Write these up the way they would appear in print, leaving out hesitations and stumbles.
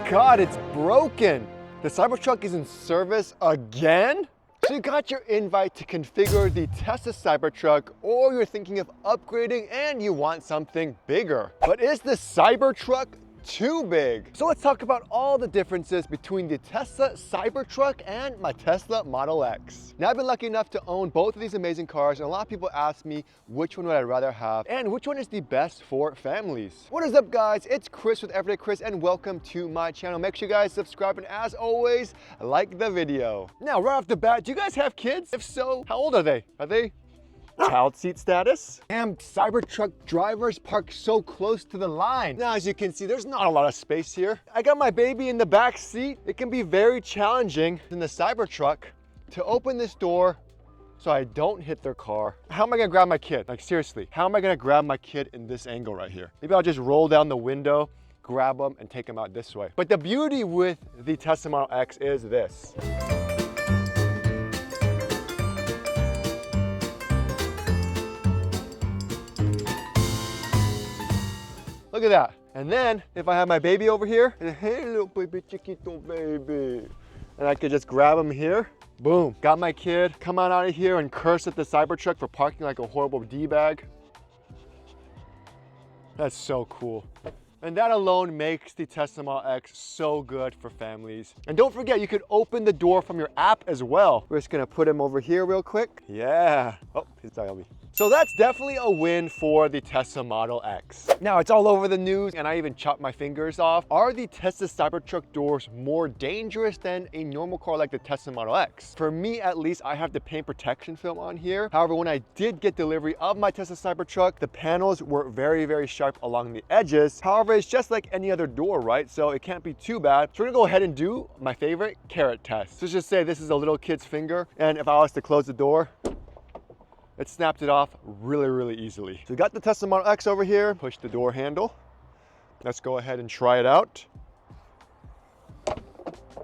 God, it's broken. The Cybertruck is in service again? So you got your invite to configure the Tesla Cybertruck, or you're thinking of upgrading and you want something bigger. But is the Cybertruck too big? So let's talk about all the differences between the Tesla Cybertruck and my Tesla Model X. Now, I've been lucky enough to own both of these amazing cars, and a lot of people ask me which one would I rather have and which one is the best for families. What is up, guys? It's Chris with Everydaychris, and welcome to my channel. Make sure you guys subscribe, and as always, like the video. Now, right off the bat, do you guys have kids? If so, how old are they? Are they child seat status? Damn, Cybertruck drivers park so close to the line. Now, as you can see, there's not a lot of space here. I got my baby in the back seat. It can be very challenging in the Cybertruck to open this door so I don't hit their car. How am I gonna grab my kid? Like, seriously, how am I gonna grab my kid in this angle right here? Maybe I'll just roll down the window, grab them, and take them out this way. But the beauty with the Tesla Model X is this. Look at that. And then if I have my baby over here, and hey, little baby, chiquito baby, and I could just grab him here, boom, got my kid, come on out of here and curse at the Cybertruck for parking like a horrible D-bag. That's so cool. And that alone makes the Tesla Model X so good for families. And don't forget, you could open the door from your app as well. We're just gonna put him over here real quick. Yeah. Oh, he's dialed me. So that's definitely a win for the Tesla Model X. Now, it's all over the news, and I even chopped my fingers off. Are the Tesla Cybertruck doors more dangerous than a normal car like the Tesla Model X? For me, at least, I have the paint protection film on here. However, when I did get delivery of my Tesla Cybertruck, the panels were very, very sharp along the edges. However, it's just like any other door, right? So it can't be too bad. So we're gonna go ahead and do my favorite carrot test. So let's just say this is a little kid's finger, and if I was to close the door, it snapped it off really, really easily. So we got the Tesla Model X over here, push the door handle. Let's go ahead and try it out.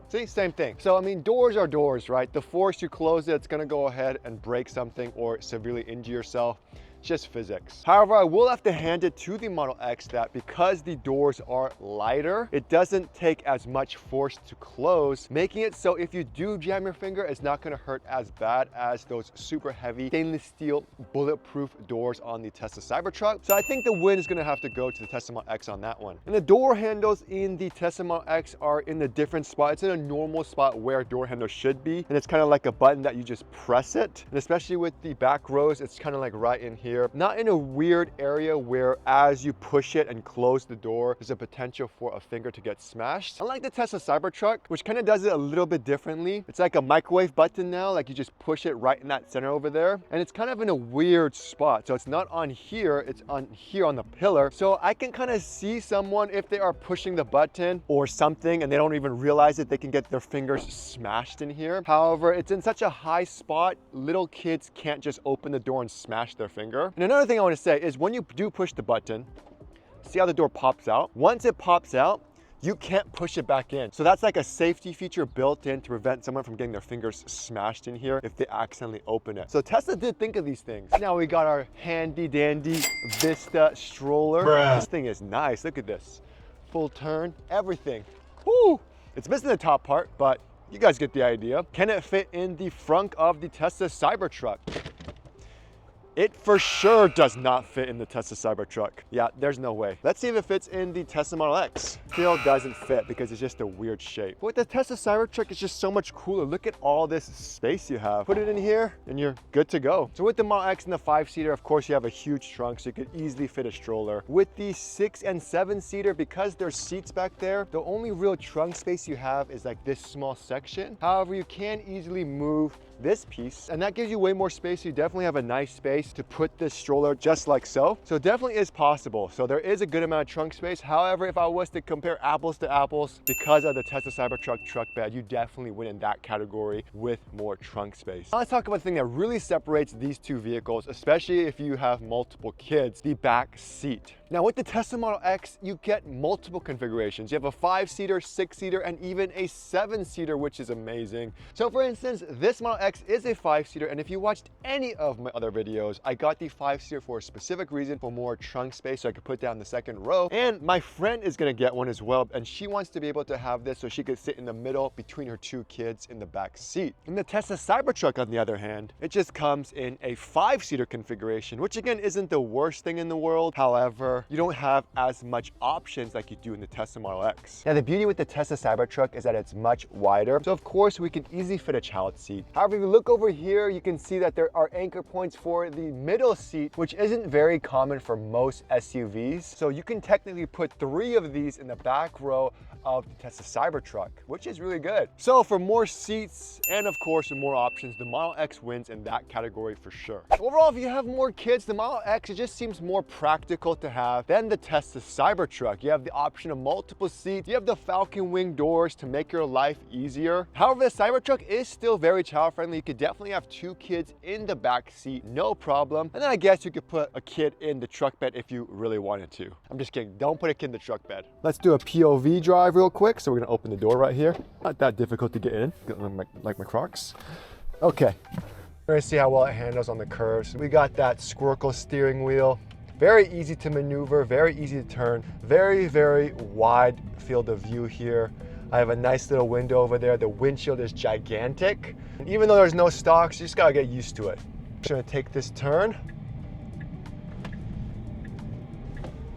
See, same thing. So, I mean, doors are doors, right? The force you close it, it's gonna go ahead and break something or severely injure yourself. It's just physics. However, I will have to hand it to the Model X that because the doors are lighter, it doesn't take as much force to close, making it so if you do jam your finger, it's not gonna hurt as bad as those super heavy stainless steel bulletproof doors on the Tesla Cybertruck. So I think the win is gonna have to go to the Tesla Model X on that one. And the door handles in the Tesla Model X are in a different spot. It's in a normal spot where a door handle should be. And it's kind of like a button that you just press it. And especially with the back rows, it's kind of like right in here. Not in a weird area where as you push it and close the door, there's a potential for a finger to get smashed. Unlike the Tesla Cybertruck, which kind of does it a little bit differently. It's like a microwave button now, like you just push it right in that center over there. And it's kind of in a weird spot. So it's not on here, it's on here on the pillar. So I can kind of see someone, if they are pushing the button or something and they don't even realize it, they can get their fingers smashed in here. However, it's in such a high spot, little kids can't just open the door and smash their finger. And another thing I want to say is when you do push the button, see how the door pops out? Once it pops out, you can't push it back in. So that's like a safety feature built in to prevent someone from getting their fingers smashed in here if they accidentally open it. So Tesla did think of these things. Now we got our handy dandy Vista stroller. Bruh. This thing is nice, look at this. Full turn, everything. Woo! It's missing the top part, but you guys get the idea. Can it fit in the front of the Tesla Cybertruck? It for sure does not fit in the Tesla Cybertruck. Yeah, there's no way. Let's see if it fits in the Tesla Model X. Still doesn't fit because it's just a weird shape. But with the Tesla Cybertruck, it's just so much cooler. Look at all this space you have. Put it in here and you're good to go. So with the Model X and the 5-seater, of course, you have a huge trunk, so you could easily fit a stroller. With the 6- and 7-seater, because there's seats back there, the only real trunk space you have is like this small section. However, you can easily move this piece, and that gives you way more space. You definitely have a nice space to put this stroller just like so. So it definitely is possible. So there is a good amount of trunk space. However, if I was to compare apples to apples, because of the Tesla Cybertruck truck bed, you definitely win in that category with more trunk space. Now let's talk about the thing that really separates these two vehicles, especially if you have multiple kids, the back seat. Now with the Tesla Model X, you get multiple configurations. You have a 5-seater, 6-seater, and even a 7-seater, which is amazing. So for instance, this Model X X is a 5-seater, and if you watched any of my other videos, I got the 5-seater for a specific reason, for more trunk space so I could put down the second row. And my friend is gonna get one as well, and she wants to be able to have this so she could sit in the middle between her 2 kids in the back seat. In the Tesla Cybertruck, on the other hand, it just comes in a 5-seater configuration, which again isn't the worst thing in the world. However, you don't have as much options like you do in the Tesla Model X. Now, the beauty with the Tesla Cybertruck is that it's much wider, so of course we can easily fit a child seat. However, if you look over here, you can see that there are anchor points for the middle seat, which isn't very common for most SUVs. So you can technically put 3 of these in the back row of the Tesla Cybertruck, which is really good. So for more seats and of course for more options, the Model X wins in that category for sure. Overall, if you have more kids, the Model X, it just seems more practical to have than the Tesla Cybertruck. You have the option of multiple seats, you have the Falcon Wing doors to make your life easier. However, the Cybertruck is still very child friendly. You could definitely have 2 kids in the back seat, no problem. And then I guess you could put a kid in the truck bed if you really wanted to. I'm just kidding, don't put a kid in the truck bed. Let's do a POV drive real quick. So we're gonna open the door right here. Not that difficult to get in, like my Crocs. Okay, we're gonna see how well it handles on the curves. We got that squircle steering wheel. Very easy to maneuver, very easy to turn. Very, very wide field of view here. I have a nice little window over there. The windshield is gigantic. And even though there's no stocks, you just gotta get used to it. I'm just gonna take this turn.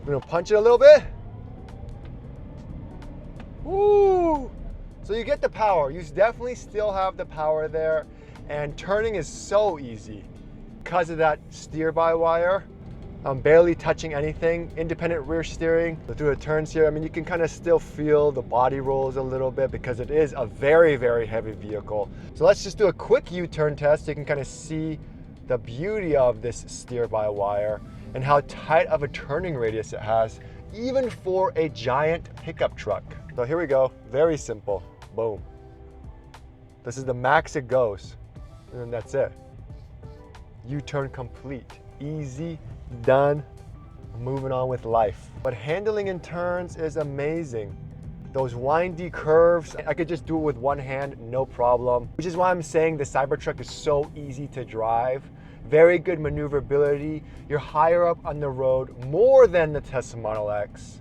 I'm gonna punch it a little bit. Woo! So you get the power. You definitely still have the power there. And turning is so easy because of that steer-by-wire. I'm barely touching anything. Independent rear steering. Through the turns here, I mean, you can kind of still feel the body rolls a little bit because it is a very, very heavy vehicle. So let's just do a quick U-turn test so you can kind of see the beauty of this steer-by-wire and how tight of a turning radius it has, even for a giant pickup truck. So here we go, very simple, boom. This is the max it goes, and then that's it. U-turn complete, easy, done, moving on with life. But handling in turns is amazing. Those windy curves, I could just do it with one hand, no problem. Which is why I'm saying the Cybertruck is so easy to drive. Very good maneuverability. You're higher up on the road, more than the Tesla Model X.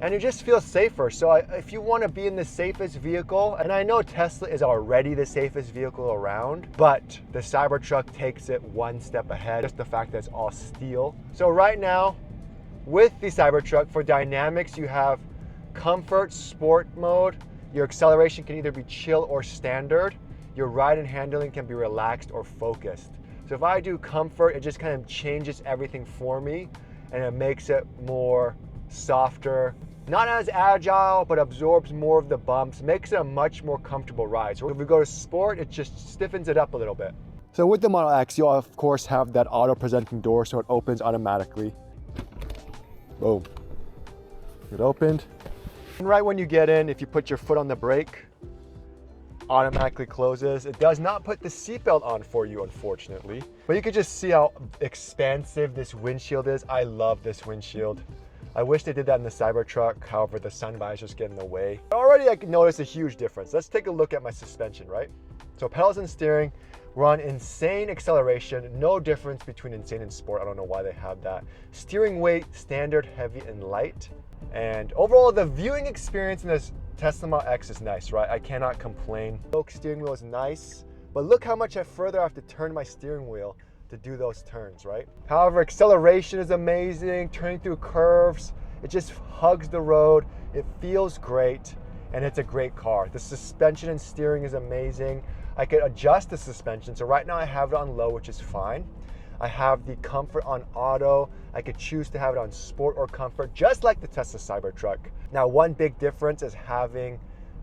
And you just feel safer. So if you want to be in the safest vehicle, and I know Tesla is already the safest vehicle around, but the Cybertruck takes it one step ahead, just the fact that it's all steel. So right now, with the Cybertruck, for dynamics, you have comfort, sport mode. Your acceleration can either be chill or standard. Your ride and handling can be relaxed or focused. So if I do comfort, it just kind of changes everything for me, and it makes it more softer, not as agile, but absorbs more of the bumps, makes it a much more comfortable ride. So if we go to sport, it just stiffens it up a little bit. So with the Model X, you'll of course have that auto presenting door, so it opens automatically. Boom. It opened. And right when you get in, if you put your foot on the brake, automatically closes. It does not put the seatbelt on for you, unfortunately. But you can just see how expansive this windshield is. I love this windshield. I wish they did that in the Cybertruck, however, the sun visors get in the way. Already I can notice a huge difference. Let's take a look at my suspension, right? So pedals and steering, we're on insane acceleration, no difference between insane and sport. I don't know why they have that. Steering weight, standard, heavy, and light. And overall, the viewing experience in this Tesla Model X is nice, right? I cannot complain. Spoke steering wheel is nice, but look how much further I have to turn my steering wheel to do those turns, right? However, acceleration is amazing, turning through curves, it just hugs the road, it feels great, and it's a great car. The suspension and steering is amazing. I could adjust the suspension, so right now I have it on low, which is fine. I have the comfort on auto. I could choose to have it on sport or comfort, just like the Tesla Cybertruck. Now, one big difference is having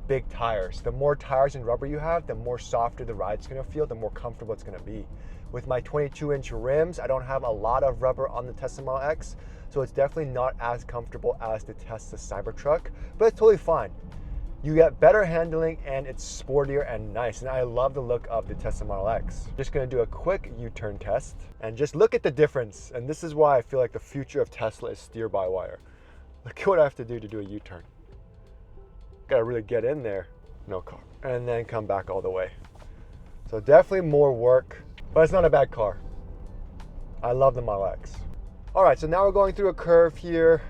big tires. The more tires and rubber you have, the more softer the ride's gonna feel, the more comfortable it's gonna be. With my 22-inch rims, I don't have a lot of rubber on the Tesla Model X, so it's definitely not as comfortable as the Tesla Cybertruck, but it's totally fine. You get better handling and it's sportier and nice, and I love the look of the Tesla Model X. Just gonna do a quick U-turn test and just look at the difference, and this is why I feel like the future of Tesla is steer-by-wire. Look at what I have to do a U-turn. Gotta really get in there, no car, and then come back all the way. So definitely more work, but it's not a bad car. I love the Model X. All right, so now we're going through a curve here.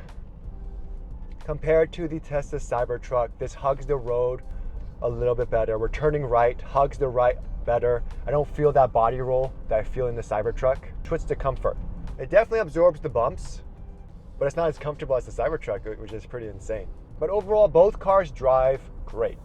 Compared to the Tesla Cybertruck, this hugs the road a little bit better. We're turning right, hugs the right better. I don't feel that body roll that I feel in the Cybertruck. Switch to comfort. It definitely absorbs the bumps, but it's not as comfortable as the Cybertruck, which is pretty insane. But overall, both cars drive great.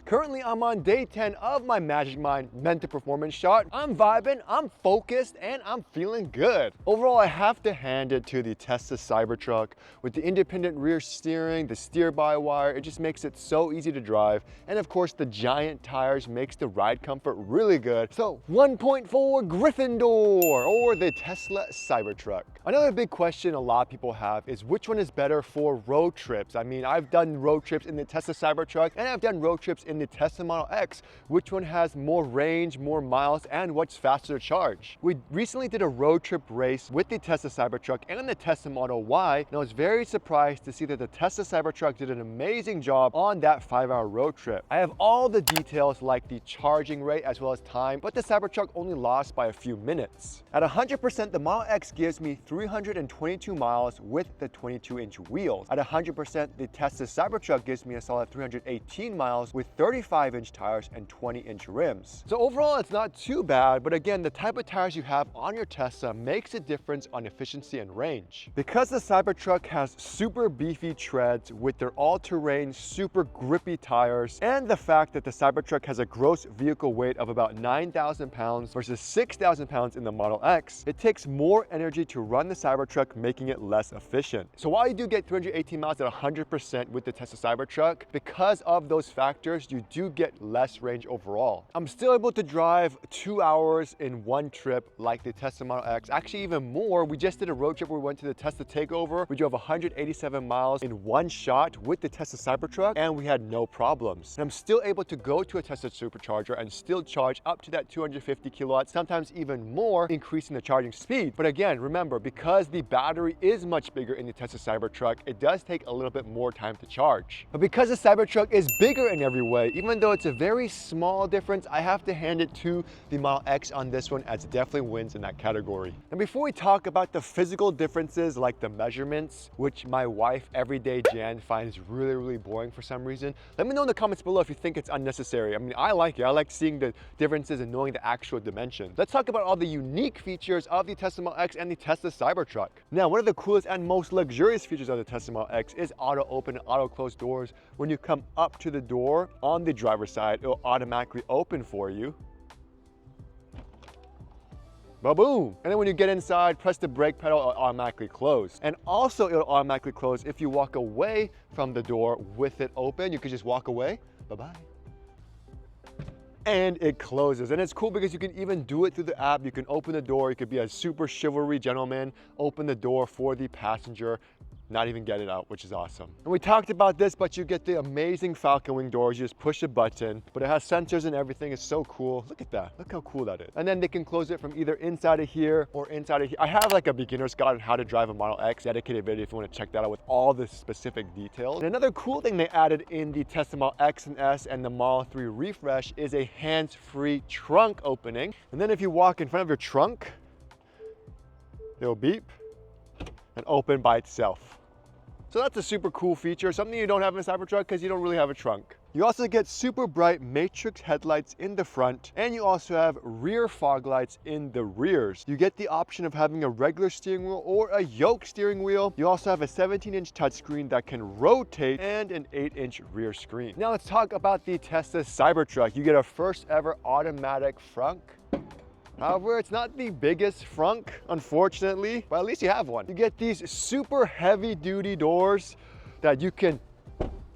Currently, I'm on day 10 of my Magic Mind mental performance shot. I'm vibing, I'm focused, and I'm feeling good. Overall, I have to hand it to the Tesla Cybertruck. With the independent rear steering, the steer-by-wire, it just makes it so easy to drive. And of course, the giant tires makes the ride comfort really good. So 1.4 Gryffindor, or the Tesla Cybertruck. Another big question a lot of people have is which one is better for road trips? I mean, I've done road trips in the Tesla Cybertruck, and I've done road trips in the Tesla Model X. Which one has more range, more miles, and what's faster to charge? We recently did a road trip race with the Tesla Cybertruck and the Tesla Model Y, and I was very surprised to see that the Tesla Cybertruck did an amazing job on that 5-hour road trip. I have all the details like the charging rate as well as time, but the Cybertruck only lost by a few minutes. At 100%, the Model X gives me 322 miles with the 22-inch wheels. At 100%, the Tesla Cybertruck gives me a solid 318 miles with 35-inch tires and 20-inch rims. So overall, it's not too bad, but again, the type of tires you have on your Tesla makes a difference on efficiency and range. Because the Cybertruck has super beefy treads with their all-terrain, super grippy tires, and the fact that the Cybertruck has a gross vehicle weight of about 9,000 pounds versus 6,000 pounds in the Model X, it takes more energy to run the Cybertruck, making it less efficient. So while you do get 318 miles at 100% with the Tesla Cybertruck, because of those factors, you do get less range overall. I'm still able to drive 2 hours in one trip like the Tesla Model X. Actually, even more. We just did a road trip where we went to the Tesla Takeover. We drove 187 miles in one shot with the Tesla Cybertruck, and we had no problems. And I'm still able to go to a Tesla supercharger and still charge up to that 250 kilowatts, sometimes even more, increasing the charging speed. But again, remember, because the battery is much bigger in the Tesla Cybertruck, it does take a little bit more time to charge. But because the Cybertruck is bigger in every way, even though it's a very small difference, I have to hand it to the Model X on this one, as it definitely wins in that category. And before we talk about the physical differences like the measurements, which my wife, Everyday Jan, finds really boring for some reason, let me know in the comments below if you think it's unnecessary. I mean, I like it. I like seeing the differences and knowing the actual dimensions. Let's talk about all the unique features of the Tesla Model X and the Tesla Cybertruck. Now, one of the coolest and most luxurious features of the Tesla Model X is auto open and auto close doors. When you come up to the door on the driver's side, it'll automatically open for you. Ba-boom! And then when you get inside, press the brake pedal, it'll automatically close. And also it'll automatically close if you walk away from the door with it open. You could just walk away, bye-bye. And it closes. And it's cool because you can even do it through the app. You can open the door, you could be a super chivalry gentleman, open the door for the passenger, not even get it out, which is awesome. And we talked about this, but you get the amazing Falcon Wing doors. You just push a button, but it has sensors and everything. It's so cool. Look at that. Look how cool that is. And then they can close it from either inside of here or inside of here. I have like a beginner's guide on how to drive a Model X, dedicated video if you want to check that out with all the specific details. And another cool thing they added in the Tesla Model X and S and the Model 3 refresh is a hands-free trunk opening. And then if you walk in front of your trunk, it'll beep and open by itself. So that's a super cool feature, something you don't have in a Cybertruck because you don't really have a trunk. You also get super bright matrix headlights in the front, and you also have rear fog lights in the rears. You get the option of having a regular steering wheel or a yoke steering wheel. You also have a 17-inch touchscreen that can rotate and an 8-inch rear screen. Now let's talk about the Tesla Cybertruck. You get a first ever automatic frunk. However, it's not the biggest frunk, unfortunately, but at least you have one. You get these super heavy duty doors that you can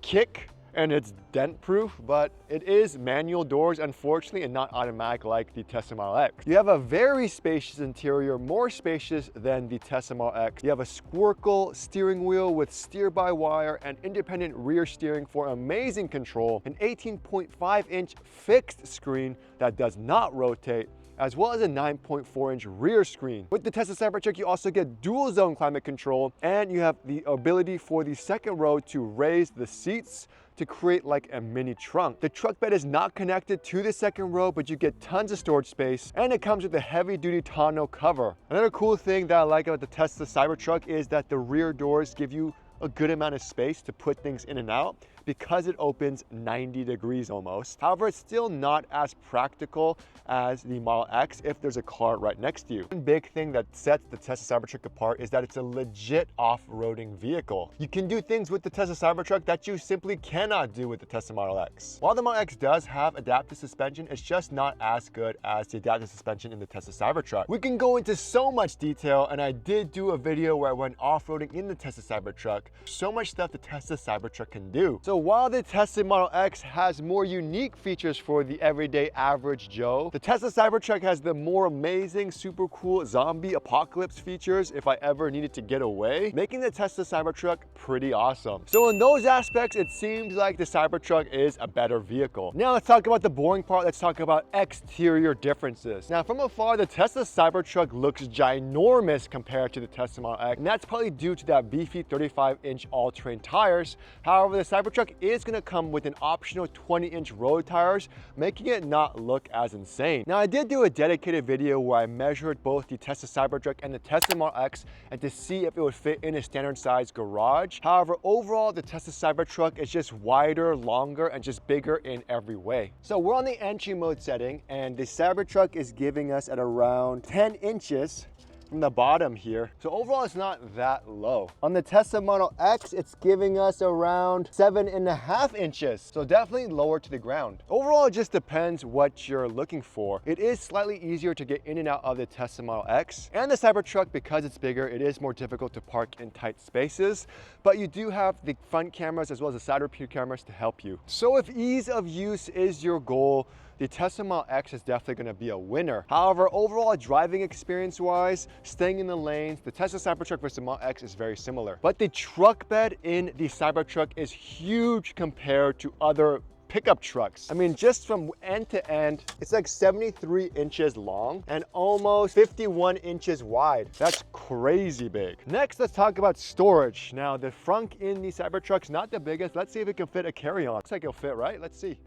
kick, and it's dent proof, but it is manual doors, unfortunately, and not automatic like the Tesla Model X. You have a very spacious interior, more spacious than the Tesla Model X. You have a Squircle steering wheel with steer-by-wire and independent rear steering for amazing control, an 18.5-inch fixed screen that does not rotate, as well as a 9.4-inch rear screen. With the Tesla Cybertruck, you also get dual zone climate control, and you have the ability for the second row to raise the seats to create like a mini trunk. The truck bed is not connected to the second row, but you get tons of storage space, and it comes with a heavy duty tonneau cover. Another cool thing that I like about the Tesla Cybertruck is that the rear doors give you a good amount of space to put things in and out because it opens 90 degrees almost. However, it's still not as practical as the Model X if there's a car right next to you. One big thing that sets the Tesla Cybertruck apart is that it's a legit off-roading vehicle. You can do things with the Tesla Cybertruck that you simply cannot do with the Tesla Model X. While the Model X does have adaptive suspension, it's just not as good as the adaptive suspension in the Tesla Cybertruck. We can go into so much detail, and I did do a video where I went off-roading in the Tesla Cybertruck. So much stuff the Tesla Cybertruck can do. So while the Tesla Model X has more unique features for the everyday average Joe, the Tesla Cybertruck has the more amazing, super cool zombie apocalypse features if I ever needed to get away, making the Tesla Cybertruck pretty awesome. So in those aspects, it seems like the Cybertruck is a better vehicle. Now let's talk about the boring part. Let's talk about exterior differences. Now from afar, the Tesla Cybertruck looks ginormous compared to the Tesla Model X, and that's probably due to that beefy 35-inch all-terrain tires. However, the Cybertruck is going to come with an optional 20-inch road tires, making it not look as insane. Now, I did do a dedicated video where I measured both the Tesla Cybertruck and the Tesla Model X and to see if it would fit in a standard size garage. However, overall, the Tesla Cybertruck is just wider, longer, and just bigger in every way. So we're on the entry mode setting, and the Cybertruck is giving us at around 10 inches from the bottom here. So overall, it's not that low. On the Tesla Model X, it's giving us around 7.5 inches. So definitely lower to the ground. Overall, it just depends what you're looking for. It is slightly easier to get in and out of the Tesla Model X. And the Cybertruck, because it's bigger, it is more difficult to park in tight spaces. But you do have the front cameras as well as the side rear cameras to help you. So if ease of use is your goal, the Tesla Model X is definitely going to be a winner. However, overall driving experience wise, staying in the lanes, the Tesla Cybertruck versus the Model X is very similar. But the truck bed in the Cybertruck is huge compared to other pickup trucks. I mean, just from end to end, it's like 73 inches long and almost 51 inches wide. That's crazy big. Next, let's talk about storage. Now, the frunk in the Cybertruck's not the biggest. Let's see if it can fit a carry-on. Looks like it'll fit, right? Let's see.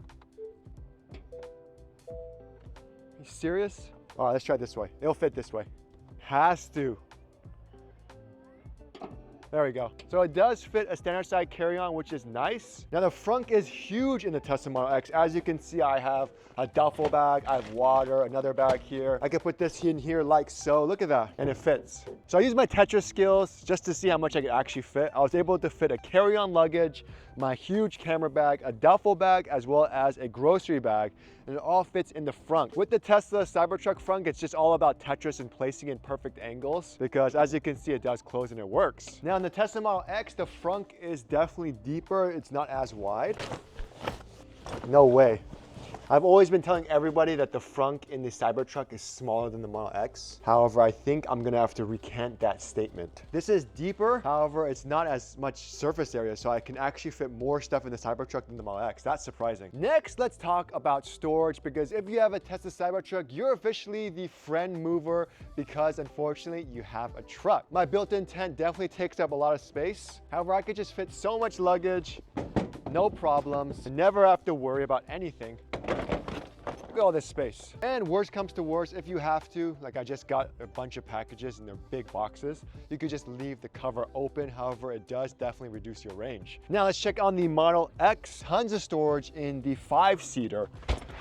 You serious? All right, let's try it this way. It'll fit this way. Has to. There we go. So it does fit a standard size carry-on, which is nice. Now the frunk is huge in the Tesla Model X. As you can see, I have a duffel bag, I have water, another bag here. I can put this in here like so. Look at that, and it fits. So I used my Tetris skills just to see how much I could actually fit. I was able to fit a carry-on luggage, my huge camera bag, a duffel bag, as well as a grocery bag, and it all fits in the front. With the Tesla Cybertruck front, it's just all about Tetris and placing in perfect angles, because as you can see, it does close and it works. Now in the Tesla Model X, the front is definitely deeper. It's not as wide. No way. I've always been telling everybody that the frunk in the Cybertruck is smaller than the Model X. However, I think I'm gonna have to recant that statement. This is deeper, however, it's not as much surface area, so I can actually fit more stuff in the Cybertruck than the Model X. That's surprising. Next, let's talk about storage, because if you have a Tesla Cybertruck, you're officially the friend mover, because unfortunately, you have a truck. My built-in tent definitely takes up a lot of space. However, I could just fit so much luggage, no problems, never have to worry about anything. Look at all this space. And worst comes to worst, if you have to, like I just got a bunch of packages and they're big boxes, you could just leave the cover open. However, it does definitely reduce your range. Now let's check on the Model X. Tons of storage in the 5-seater,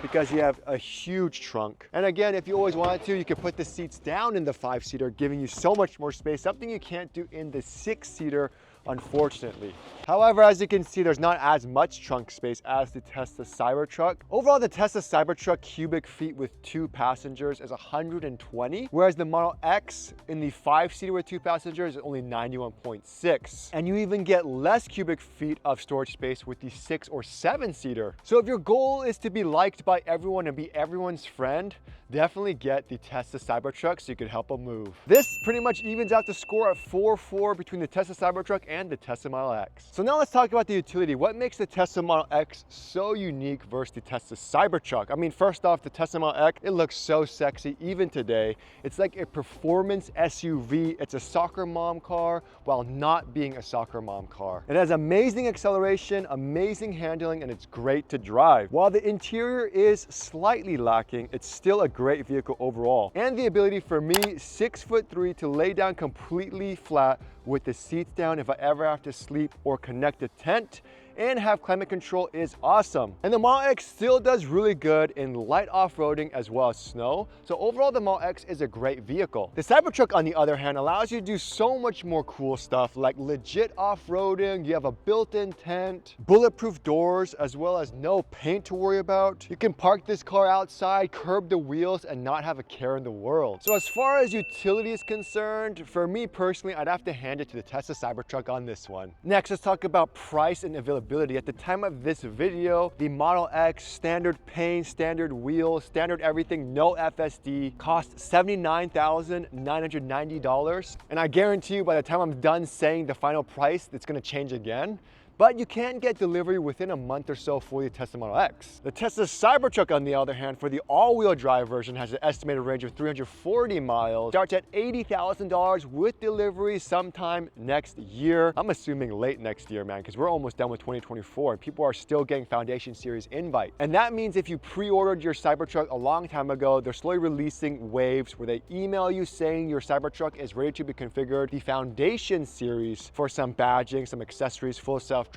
because you have a huge trunk. And again, if you always wanted to, you could put the seats down in the 5-seater, giving you so much more space, something you can't do in the 6-seater, unfortunately. However, as you can see, there's not as much trunk space as the Tesla Cybertruck. Overall, the Tesla Cybertruck cubic feet with 2 passengers is 120, whereas the Model X in the 5-seater with 2 passengers is only 91.6. And you even get less cubic feet of storage space with the 6 or 7-seater. So if your goal is to be liked by everyone and be everyone's friend, definitely get the Tesla Cybertruck so you can help them move. This pretty much evens out the score at 4-4 between the Tesla Cybertruck and and the Tesla Model X. So now let's talk about the utility. What makes the Tesla Model X so unique versus the Tesla Cybertruck? I mean, first off, the Tesla Model X, it looks so sexy even today. It's like a performance SUV. It's a soccer mom car while not being a soccer mom car. It has amazing acceleration, amazing handling, and it's great to drive. While the interior is slightly lacking, it's still a great vehicle overall. And the ability for me, 6'3", to lay down completely flat with the seats down if I ever have to sleep or connect a tent, and have climate control is awesome. And the Model X still does really good in light off-roading as well as snow. So overall, the Model X is a great vehicle. The Cybertruck, on the other hand, allows you to do so much more cool stuff like legit off-roading. You have a built-in tent, bulletproof doors, as well as no paint to worry about. You can park this car outside, curb the wheels, and not have a care in the world. So as far as utility is concerned, for me personally, I'd have to hand it to the Tesla Cybertruck on this one. Next, let's talk about price and availability. At the time of this video, the Model X, standard paint, standard wheels, standard everything, no FSD, cost $79,990. And I guarantee you by the time I'm done saying the final price, it's gonna change again. But you can get delivery within a month or so for the Tesla Model X. The Tesla Cybertruck, on the other hand, for the all-wheel drive version, has an estimated range of 340 miles, starts at $80,000 with delivery sometime next year. I'm assuming late next year, man, because we're almost done with 2024 and people are still getting Foundation Series invite. And that means if you pre-ordered your Cybertruck a long time ago, they're slowly releasing waves where they email you saying your Cybertruck is ready to be configured, the Foundation Series, for some badging, some accessories, full self-driving,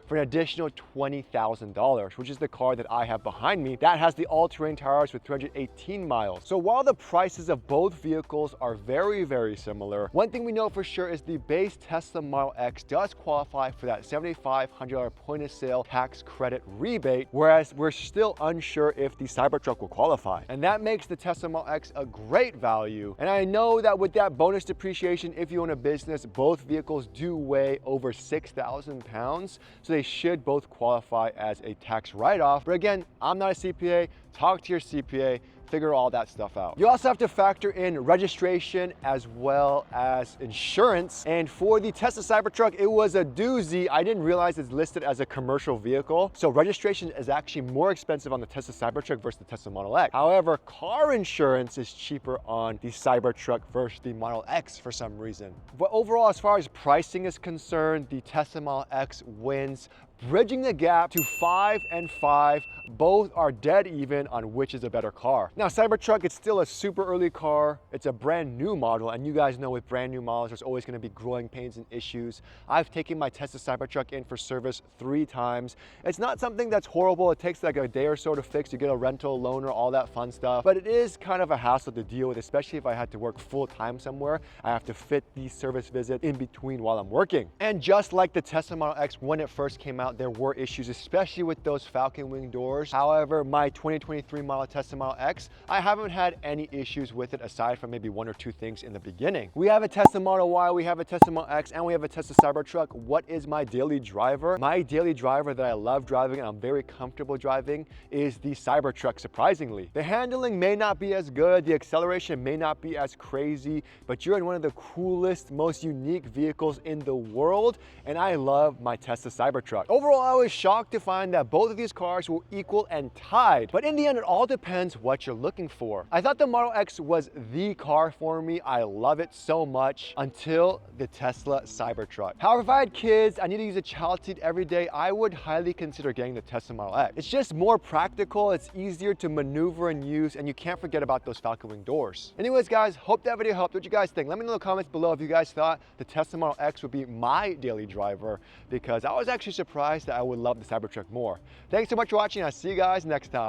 for an additional $20,000, which is the car that I have behind me. That has the all-terrain tires with 318 miles. So while the prices of both vehicles are very, very similar, one thing we know for sure is the base Tesla Model X does qualify for that $7,500 point of sale tax credit rebate, whereas we're still unsure if the Cybertruck will qualify. And that makes the Tesla Model X a great value. And I know that with that bonus depreciation, if you own a business, both vehicles do weigh over 6,000 pounds. So they should both qualify as a tax write-off. But again, I'm not a CPA. Talk to your CPA. Figure all that stuff out. You also have to factor in registration as well as insurance. And for the Tesla Cybertruck, it was a doozy. I didn't realize it's listed as a commercial vehicle. So registration is actually more expensive on the Tesla Cybertruck versus the Tesla Model X. However, car insurance is cheaper on the Cybertruck versus the Model X for some reason. But overall, as far as pricing is concerned, the Tesla Model X wins, bridging the gap to 5 and 5. Both are dead even on which is a better car. Now, Cybertruck, it's still a super early car. It's a brand new model, and you guys know with brand new models, there's always gonna be growing pains and issues. I've taken my Tesla Cybertruck in for service 3 times. It's not something that's horrible. It takes like a day or so to fix. You get a rental, loaner, all that fun stuff. But it is kind of a hassle to deal with, especially if I had to work full time somewhere. I have to fit the service visit in between while I'm working. And just like the Tesla Model X, when it first came out, there were issues, especially with those Falcon Wing doors. However, my 2023 model Tesla Model X, I haven't had any issues with it aside from maybe 1 or 2 things in the beginning. We have a Tesla Model Y, we have a Tesla Model X, and we have a Tesla Cybertruck. What is my daily driver? My daily driver that I love driving and I'm very comfortable driving is the Cybertruck, surprisingly. The handling may not be as good, the acceleration may not be as crazy, but you're in one of the coolest, most unique vehicles in the world, and I love my Tesla Cybertruck. Overall, I was shocked to find that both of these cars were equal and tied, but in the end, it all depends what you're looking for. I thought the Model X was the car for me. I love it so much until the Tesla Cybertruck. However, if I had kids, I need to use a child seat every day, I would highly consider getting the Tesla Model X. It's just more practical, it's easier to maneuver and use, and you can't forget about those Falcon Wing doors. Anyways, guys, hope that video helped. What you guys think? Let me know in the comments below if you guys thought the Tesla Model X would be my daily driver, because I was actually surprised that I would love the Cybertruck more. Thanks so much for watching. I'll see you guys next time.